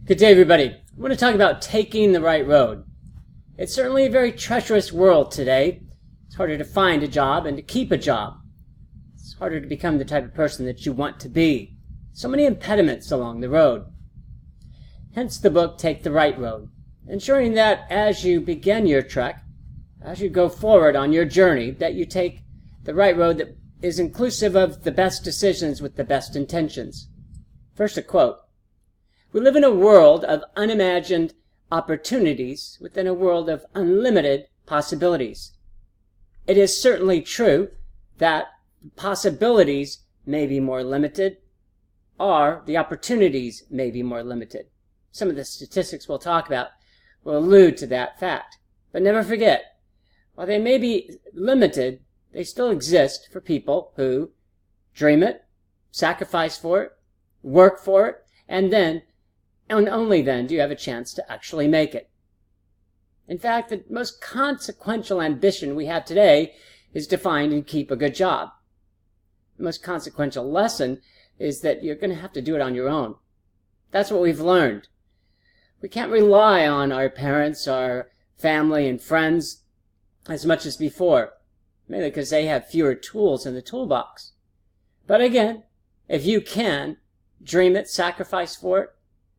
Good day, everybody. I want to talk about taking the right road. It's certainly a very treacherous world today. It's harder to find a job and to keep a job. It's harder to become the type of person that you want to be. So many impediments along the road. Hence the book, Take the Right Road, ensuring that as you begin your trek, as you go forward on your journey, that you take the right road that is inclusive of the best decisions with the best intentions. First, a quote. We live in a world of unimagined opportunities within a world of unlimited possibilities. It is certainly true that possibilities may be more limited, or the opportunities may be more limited. Some of the statistics we'll talk about will allude to that fact. But never forget, while they may be limited, they still exist for people who dream it, sacrifice for it, work for it, and only then do you have a chance to actually make it. In fact, the most consequential ambition we have today is to find and keep a good job. The most consequential lesson is that you're going to have to do it on your own. That's what we've learned. We can't rely on our parents, our family, and friends as much as before, mainly because they have fewer tools in the toolbox. But again, if you can dream it, sacrifice for it,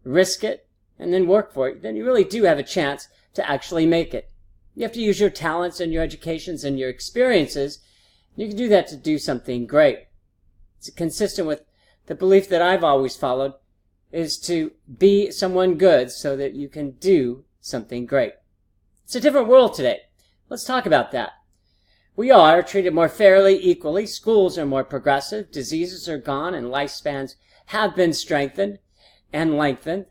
risk it, and then work for it, then you really do have a chance to actually make it. You have to use your talents and your educations and your experiences. You can do that to do something great. It's consistent with the belief that I've always followed, is to be someone good so that you can do something great. It's a different world today. Let's talk about that. We are treated more fairly, equally. Schools are more progressive. Diseases are gone and lifespans have been strengthened and lengthened.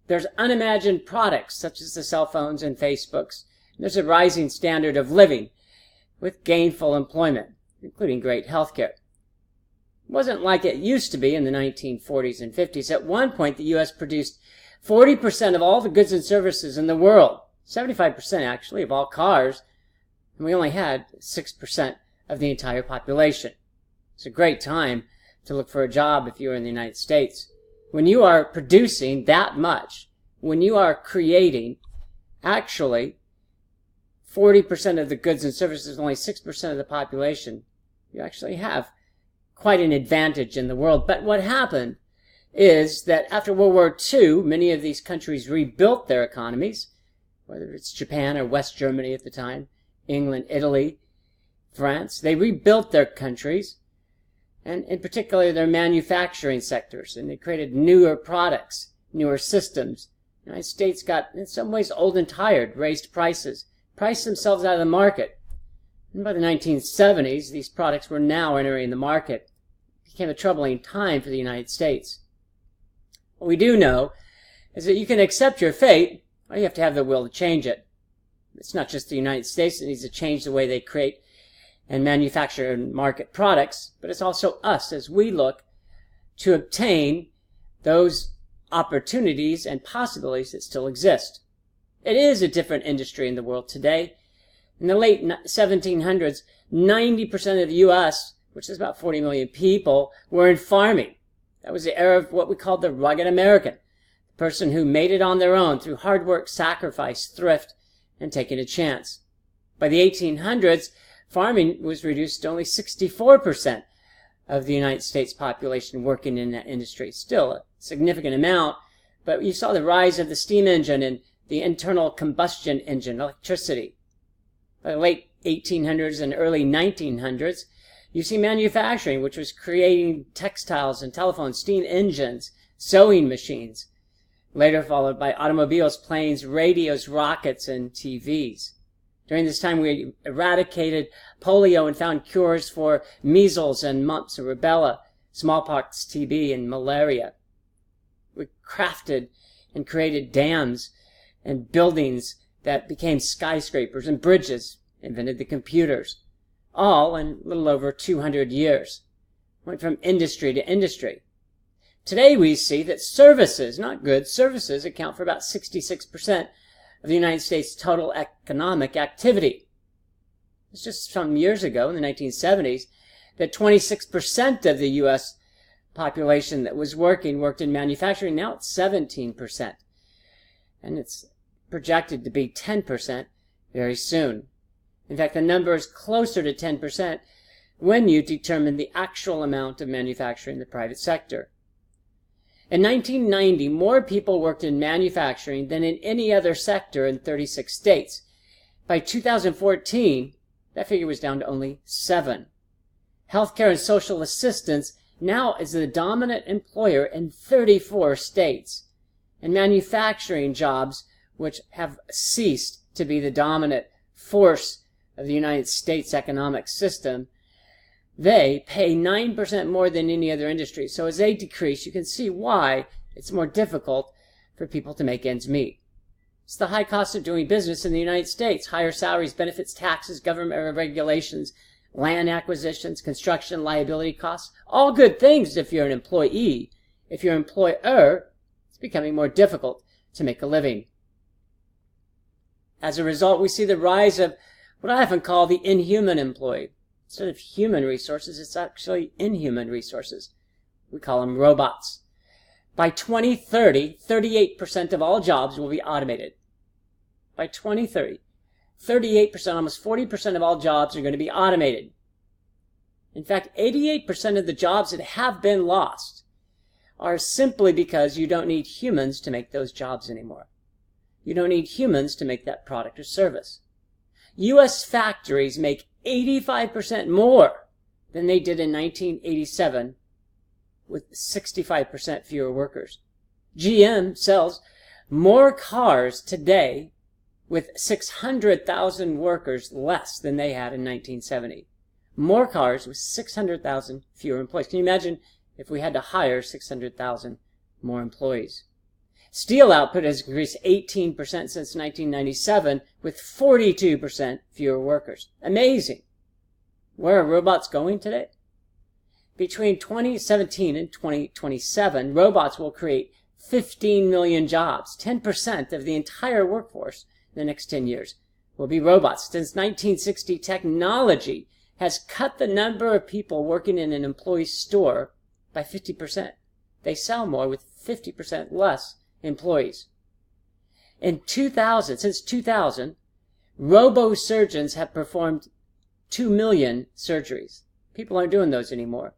There's unimagined products such as the cell phones and Facebooks. There's a rising standard of living with gainful employment, including great health care. It wasn't like it used to be in the 1940s and 50s. At one point, the U.S. produced 40% of all the goods and services in the world, 75% actually of all cars, and we only had 6% of the entire population. It's a great time to look for a job if you're in the United States. When you are producing that much, when you are creating actually 40% of the goods and services, only 6% of the population, you actually have quite an advantage in the world. But what happened is that after World War II, many of these countries rebuilt their economies, whether it's Japan or West Germany at the time, England, Italy, France. They rebuilt their countries, and in particular their manufacturing sectors, and they created newer products, newer systems. The United States got, in some ways, old and tired, raised prices, priced themselves out of the market. And by the 1970s, these products were now entering the market. It became a troubling time for the United States. What we do know is that you can accept your fate, or you have to have the will to change it. It's not just the United States that needs to change the way they create and manufacture and market products, but it's also us as we look to obtain those opportunities and possibilities that still exist. It is a different industry in the world today. In the late 1700s, 90% of the U.S., which is about 40 million people, were in farming. That was the era of what we called the rugged American, the person who made it on their own through hard work, sacrifice, thrift, and taking a chance. By the 1800s, farming was reduced to only 64% of the United States population working in that industry. Still a significant amount, but you saw the rise of the steam engine and the internal combustion engine, electricity. By the late 1800s and early 1900s, you see manufacturing, which was creating textiles and telephones, steam engines, sewing machines, later followed by automobiles, planes, radios, rockets, and TVs. During this time, we eradicated polio and found cures for measles and mumps and rubella, smallpox, TB, and malaria. We crafted and created dams and buildings that became skyscrapers and bridges, invented the computers, all in a little over 200 years. Went from industry to industry. Today we see that services, not goods, services account for about 66% of the United States' total economic activity. It's just some years ago, in the 1970s, that 26% of the U.S. population that was worked in manufacturing. Now it's 17%. and it's projected to be 10% very soon. In fact, the number is closer to 10% when you determine the actual amount of manufacturing in the private sector. In 1990, more people worked in manufacturing than in any other sector in 36 states. By 2014, that figure was down to only 7. Healthcare and social assistance now is the dominant employer in 34 states. And manufacturing jobs, which have ceased to be the dominant force of the United States economic system, they pay 9% more than any other industry. So as they decrease, you can see why it's more difficult for people to make ends meet. It's the high cost of doing business in the United States. Higher salaries, benefits, taxes, government regulations, land acquisitions, construction, liability costs. All good things if you're an employee. If you're an employer, it's becoming more difficult to make a living. As a result, we see the rise of what I often call the inhuman employee. Instead of human resources, it's actually inhuman resources. We call them robots. By 2030, 38% of all jobs will be automated. By 2030, 38%, almost 40% of all jobs are going to be automated. In fact, 88% of the jobs that have been lost are simply because you don't need humans to make those jobs anymore. You don't need humans to make that product or service. U.S. factories make 85% more than they did in 1987 with 65% fewer workers. GM sells more cars today with 600,000 workers less than they had in 1970. More cars with 600,000 fewer employees. Can you imagine if we had to hire 600,000 more employees? Steel output has increased 18% since 1997 with 42% fewer workers. Amazing. Where are robots going today? Between 2017 and 2027, robots will create 15 million jobs. 10% of the entire workforce in the next 10 years will be robots. Since 1960, technology has cut the number of people working in an employee's store by 50%. They sell more with 50% less employees. Since 2000, robo-surgeons have performed 2 million surgeries. People aren't doing those anymore.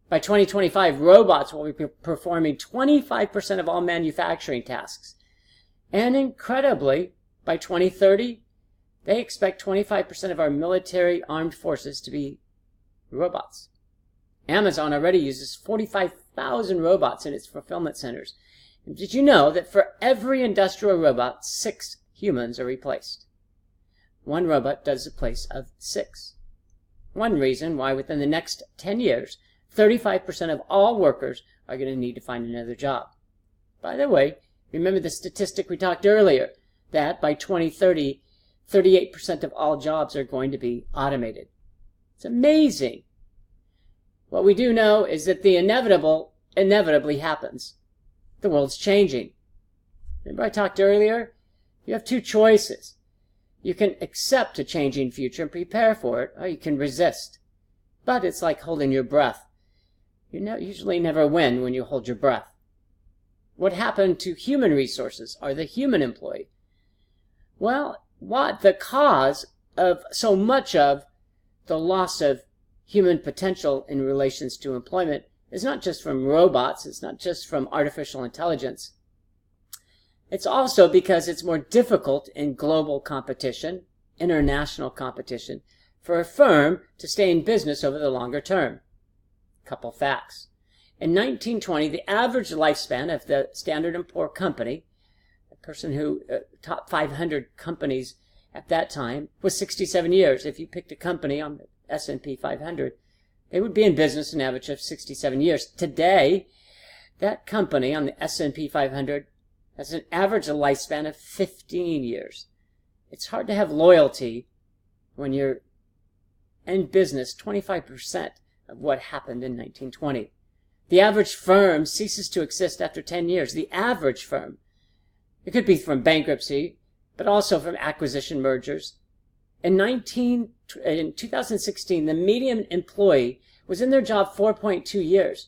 By 2025, robots will be performing 25% of all manufacturing tasks. And incredibly, by 2030, they expect 25% of our military armed forces to be robots. Amazon already uses 45,000 robots in its fulfillment centers. And did you know that for every industrial robot, 6 humans are replaced? One robot does the place of 6. One reason why within the next 10 years, 35% of all workers are going to need to find another job. By the way, remember the statistic we talked earlier, that by 2030, 38% of all jobs are going to be automated. It's amazing. What we do know is that the inevitable inevitably happens. The world's changing. Remember I talked earlier? You have 2 choices. You can accept a changing future and prepare for it, or you can resist. But it's like holding your breath. You usually never win when you hold your breath. What happened to human resources or the human employee? Well, what the cause of so much of the loss of human potential in relations to employment is not just from robots, it's not just from artificial intelligence. It's also because it's more difficult in global competition, international competition, for a firm to stay in business over the longer term. Couple facts. In 1920, the average lifespan of the Standard & Poor company, a person who, top 500 companies at that time, was 67 years. If you picked a company on the S&P 500, they would be in business an average of 67 years. Today, that company on the S&P 500 has an average lifespan of 15 years. It's hard to have loyalty when you're in business 25% of what happened in 1920. The average firm ceases to exist after 10 years. The average firm. It could be from bankruptcy, but also from acquisition mergers. In 2016, the median employee was in their job 4.2 years.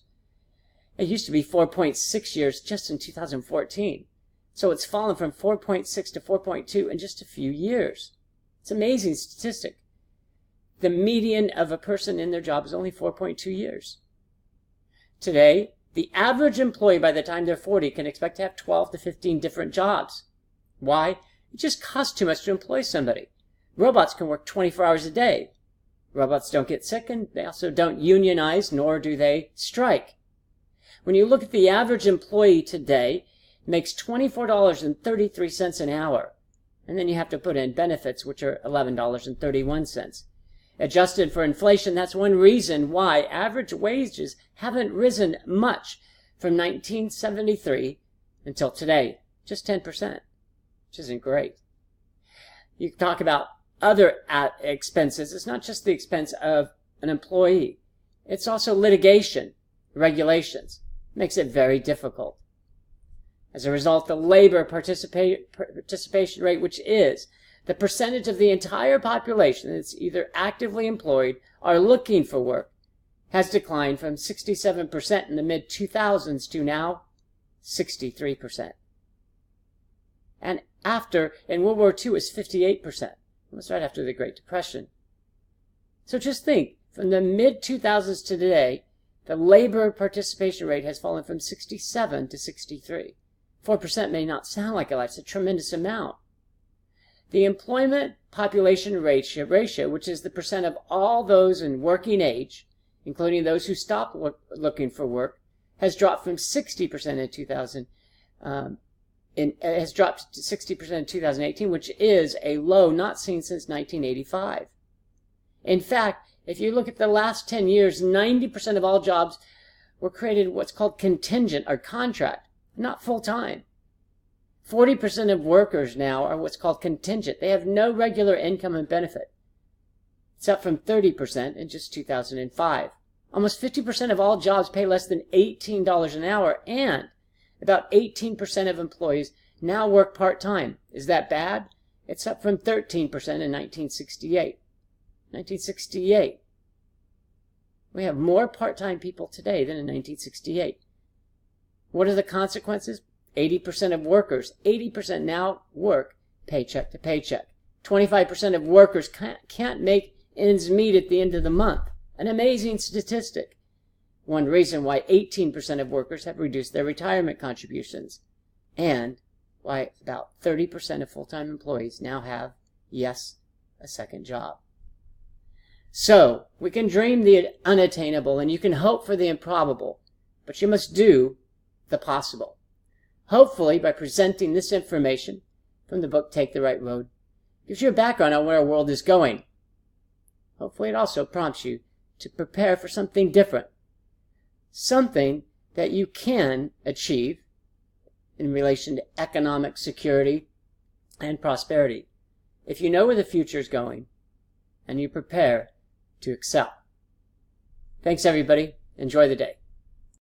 It used to be 4.6 years just in 2014. So it's fallen from 4.6 to 4.2 in just a few years. It's an amazing statistic. The median of a person in their job is only 4.2 years. Today, the average employee by the time they're 40 can expect to have 12 to 15 different jobs. Why? It just costs too much to employ somebody. Robots can work 24 hours a day. Robots don't get sick, and they also don't unionize, nor do they strike. When you look at the average employee today, it makes $24.33 an hour. And then you have to put in benefits, which are $11.31. Adjusted for inflation, that's one reason why average wages haven't risen much from 1973 until today. Just 10%, which isn't great. You talk about other expenses. It's not just the expense of an employee. It's also litigation, regulations. It makes it very difficult. As a result, the labor participation rate, which is the percentage of the entire population that's either actively employed or looking for work, has declined from 67% in the mid-2000s to now 63%. And in World War II, it's 58%. It was right after the Great Depression. So just think, from the mid-2000s to today, the labor participation rate has fallen from 67 to 63. 4% may not sound like a lot. It's a tremendous amount. The employment population ratio, which is the percent of all those in working age, including those who stop looking for work, has dropped from 60% in 2000. Has dropped to 60% in 2018, which is a low not seen since 1985. In fact, if you look at the last 10 years, 90% of all jobs were created what's called contingent or contract, not full-time. 40% of workers now are what's called contingent. They have no regular income and benefit. It's up from 30% in just 2005. Almost 50% of all jobs pay less than $18 an hour, and about 18% of employees now work part-time. Is that bad? It's up from 13% in 1968. 1968. We have more part-time people today than in 1968. What are the consequences? 80% of workers, 80% now work paycheck to paycheck. 25% of workers can't make ends meet at the end of the month. An amazing statistic. One reason why 18% of workers have reduced their retirement contributions, and why about 30% of full-time employees now have, yes, a second job. So, we can dream the unattainable and you can hope for the improbable, but you must do the possible. Hopefully, by presenting this information from the book Take the Right Road, gives you a background on where our world is going. Hopefully, it also prompts you to prepare for something different. Something that you can achieve in relation to economic security and prosperity if you know where the future is going and you prepare to excel. Thanks, everybody. Enjoy the day.